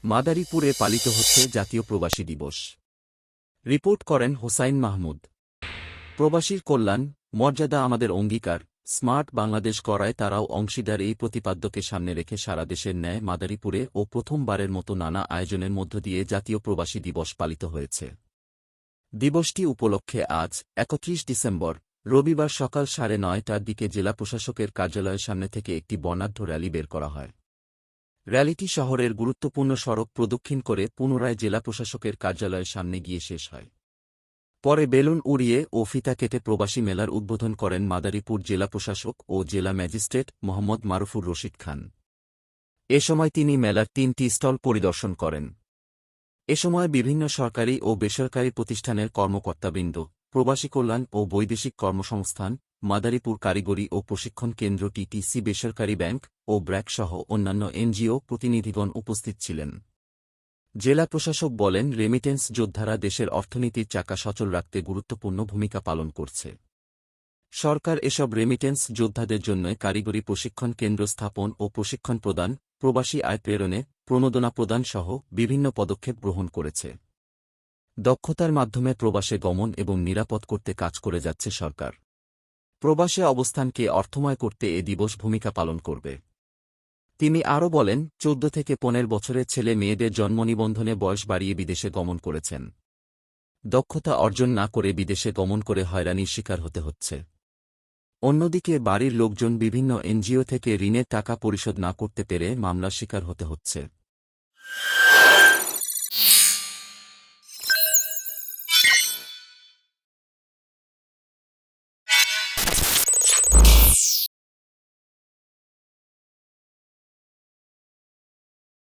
মাদারীপুরে পালিত হচ্ছে জাতীয় প্রবাসী দিবস। রিপোর্ট করেন হোসাইন মাহমুদ। প্রবাসীর কল্যাণ, মর্যাদা আমাদের অঙ্গীকার, স্মার্ট বাংলাদেশ গড়ায় তারাও অংশীদার। এই প্রতিপাদ্যকে সামনে রেখে সারা দেশের ন্যায় মাদারীপুরে ও প্রথমবারের মতো নানা আয়োজনের মধ্য দিয়ে জাতীয় প্রবাসী দিবস পালিত হয়েছে। দিবসটি উপলক্ষে আজ ৩১ ডিসেম্বর রবিবার সকাল ৯:৩০টার দিকে জেলা প্রশাসকের কার্যালয়ের সামনে থেকে একটি বর্ণাঢ্য র্যালি বের করা হয়। র্যালিটি শহরের গুরুত্বপূর্ণ সড়ক প্রদক্ষিণ করে পুনরায় জেলা প্রশাসকের কার্যালয়ের সামনে গিয়ে শেষ হয়। পরে বেলুন উড়িয়ে ও ফিতা কেটে প্রবাসী মেলার উদ্বোধন করেন মাদারীপুর জেলা প্রশাসক ও জেলা ম্যাজিস্ট্রেট মোহাম্মদ মারুফুর রশিদ খান। এ সময় তিনি মেলার ৩টি স্টল পরিদর্শন করেন। এ সময় বিভিন্ন সরকারি ও বেসরকারি প্রতিষ্ঠানের কর্মকর্তাবৃন্দ, প্রবাসী কল্যাণ ও বৈদেশিক কর্মসংস্থান, মাদারীপুর কারিগরি ও প্রশিক্ষণ কেন্দ্র টিটিসি, বেসরকারি ব্যাংক ও ব্র্যাক সহ অন্যান্য এনজিও প্রতিনিধিগণ উপস্থিত ছিলেন। জেলা প্রশাসক বলেন, রেমিটেন্স যোদ্ধারা দেশের অর্থনীতির চাকা সচল রাখতে গুরুত্বপূর্ণ ভূমিকা পালন করছে। সরকার এসব রেমিটেন্স যোদ্ধাদের জন্য কারিগরি প্রশিক্ষণ কেন্দ্র স্থাপন ও প্রশিক্ষণ প্রদান, প্রবাসী আয় প্রেরণে প্রণোদনা প্রদান সহ বিভিন্ন পদক্ষেপ গ্রহণ করেছে। দক্ষতার মাধ্যমে প্রবাসে গমন এবং নিরাপদ করতে কাজ করে যাচ্ছে সরকার। প্রবাসে অবস্থানকে অর্থময় করতে এ দিবস ভূমিকা পালন করবে। তিনি আরও বলেন, ১৪ থেকে ১৫ বছরের ছেলে মেয়েদের জন্ম নিবন্ধনে বয়স বাড়িয়ে বিদেশে গমন করেছেন। দক্ষতা অর্জন না করে বিদেশে গমন করে হয়রানির শিকার হতে হচ্ছে। অন্যদিকে বাড়ির লোকজন বিভিন্ন এনজিও থেকে ঋণের টাকা পরিশোধ না করতে পেরে মামলার শিকার হতে হচ্ছে।